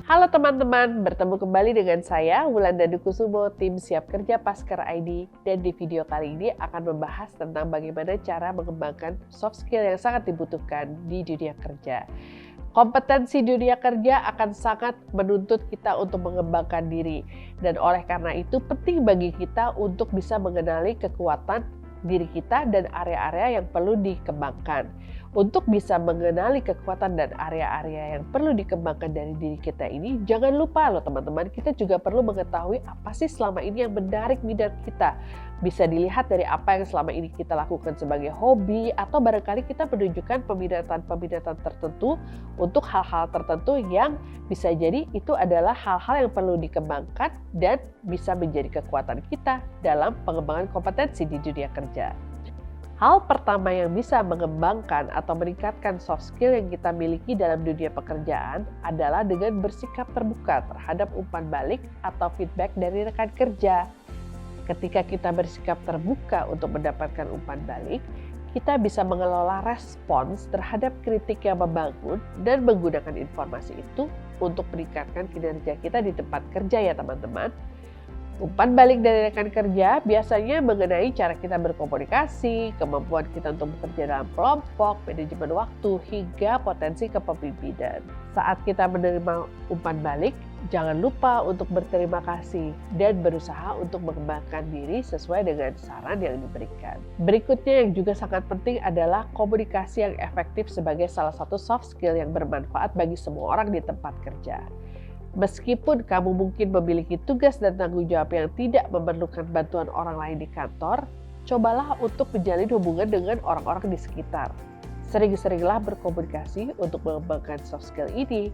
Halo teman-teman, bertemu kembali dengan saya Wulandari Kusumo, tim Siap Kerja Pasker ID, dan di video kali ini akan membahas tentang bagaimana cara mengembangkan soft skill yang sangat dibutuhkan di dunia kerja. Kompetensi dunia kerja akan sangat menuntut kita untuk mengembangkan diri, dan oleh karena itu penting bagi kita untuk bisa mengenali kekuatan diri kita dan area-area yang perlu dikembangkan. Untuk bisa mengenali kekuatan dan area-area yang perlu dikembangkan dari diri kita ini, jangan lupa loh teman-teman, kita juga perlu mengetahui apa sih selama ini yang menarik minat kita. Bisa dilihat dari apa yang selama ini kita lakukan sebagai hobi, atau barangkali kita menunjukkan peminatan-peminatan tertentu untuk hal-hal tertentu yang bisa jadi itu adalah hal-hal yang perlu dikembangkan dan bisa menjadi kekuatan kita dalam pengembangan kompetensi di dunia kerja. Hal pertama yang bisa mengembangkan atau meningkatkan soft skill yang kita miliki dalam dunia pekerjaan adalah dengan bersikap terbuka terhadap umpan balik atau feedback dari rekan kerja. Ketika kita bersikap terbuka untuk mendapatkan umpan balik, kita bisa mengelola respons terhadap kritik yang membangun dan menggunakan informasi itu untuk meningkatkan kinerja kita di tempat kerja ya teman-teman. Umpan balik dari rekan kerja biasanya mengenai cara kita berkomunikasi, kemampuan kita untuk bekerja dalam kelompok, manajemen waktu, hingga potensi kepemimpinan. Saat kita menerima umpan balik, jangan lupa untuk berterima kasih dan berusaha untuk mengembangkan diri sesuai dengan saran yang diberikan. Berikutnya yang juga sangat penting adalah komunikasi yang efektif sebagai salah satu soft skill yang bermanfaat bagi semua orang di tempat kerja. Meskipun kamu mungkin memiliki tugas dan tanggung jawab yang tidak memerlukan bantuan orang lain di kantor, cobalah untuk menjalin hubungan dengan orang-orang di sekitar. Sering-seringlah berkomunikasi untuk mengembangkan soft skill ini.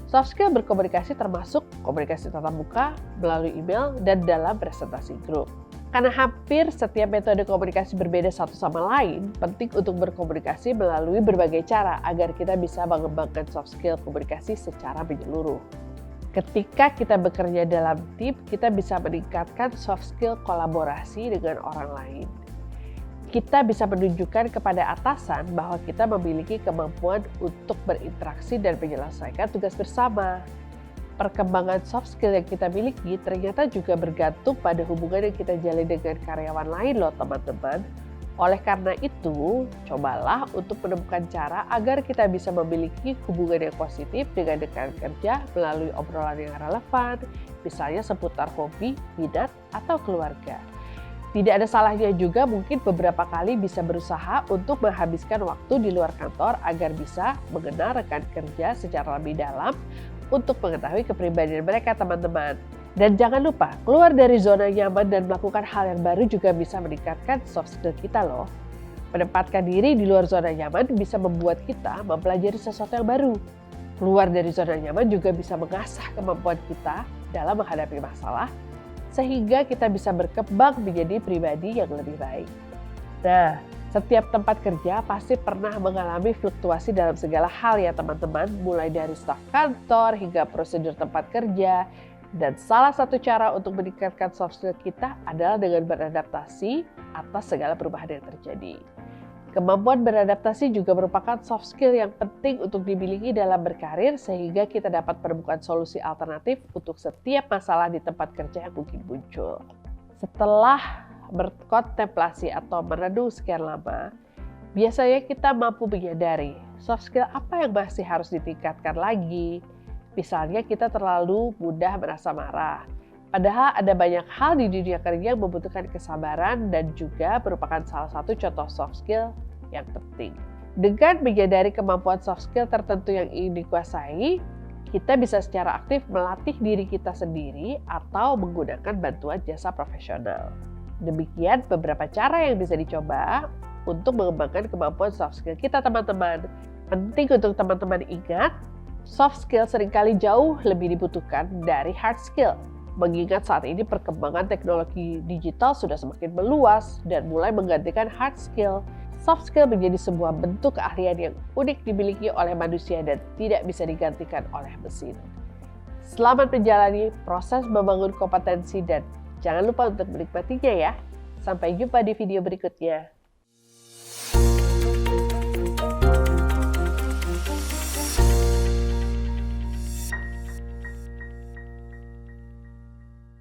Soft skill berkomunikasi termasuk komunikasi tatap muka, melalui email, dan dalam presentasi grup. Karena hampir setiap metode komunikasi berbeda satu sama lain, penting untuk berkomunikasi melalui berbagai cara agar kita bisa mengembangkan soft skill komunikasi secara menyeluruh. Ketika kita bekerja dalam tim, kita bisa meningkatkan soft skill kolaborasi dengan orang lain. Kita bisa menunjukkan kepada atasan bahwa kita memiliki kemampuan untuk berinteraksi dan menyelesaikan tugas bersama. Perkembangan soft skill yang kita miliki ternyata juga bergantung pada hubungan yang kita jalin dengan karyawan lain loh teman-teman. Oleh karena itu, cobalah untuk menemukan cara agar kita bisa memiliki hubungan yang positif dengan rekan kerja melalui obrolan yang relevan, misalnya seputar hobi, minat, atau keluarga. Tidak ada salahnya juga mungkin beberapa kali bisa berusaha untuk menghabiskan waktu di luar kantor agar bisa mengenal rekan kerja secara lebih dalam untuk mengetahui kepribadian mereka teman-teman. Dan jangan lupa, keluar dari zona nyaman dan melakukan hal yang baru juga bisa meningkatkan soft skill kita loh. Menempatkan diri di luar zona nyaman bisa membuat kita mempelajari sesuatu yang baru. Keluar dari zona nyaman juga bisa mengasah kemampuan kita dalam menghadapi masalah, sehingga kita bisa berkembang menjadi pribadi yang lebih baik. Nah, setiap tempat kerja pasti pernah mengalami fluktuasi dalam segala hal ya teman-teman, mulai dari staf kantor hingga prosedur tempat kerja. Dan salah satu cara untuk meningkatkan soft skill kita adalah dengan beradaptasi atas segala perubahan yang terjadi. Kemampuan beradaptasi juga merupakan soft skill yang penting untuk dimiliki dalam berkarir sehingga kita dapat menemukan solusi alternatif untuk setiap masalah di tempat kerja yang mungkin muncul. Setelah berkontemplasi atau merenung sekian lama, biasanya kita mampu menyadari soft skill apa yang masih harus ditingkatkan lagi. Misalnya kita terlalu mudah merasa marah. Padahal ada banyak hal di dunia kerja yang membutuhkan kesabaran dan juga merupakan salah satu contoh soft skill yang penting. Dengan menyadari kemampuan soft skill tertentu yang ingin dikuasai, kita bisa secara aktif melatih diri kita sendiri atau menggunakan bantuan jasa profesional. Demikian beberapa cara yang bisa dicoba untuk mengembangkan kemampuan soft skill kita teman-teman. Penting untuk teman-teman ingat, soft skill seringkali jauh lebih dibutuhkan dari hard skill. Mengingat saat ini perkembangan teknologi digital sudah semakin meluas dan mulai menggantikan hard skill. Soft skill menjadi sebuah bentuk keahlian yang unik dimiliki oleh manusia dan tidak bisa digantikan oleh mesin. Selamat menjalani proses membangun kompetensi dan jangan lupa untuk menikmatinya ya. Sampai jumpa di video berikutnya.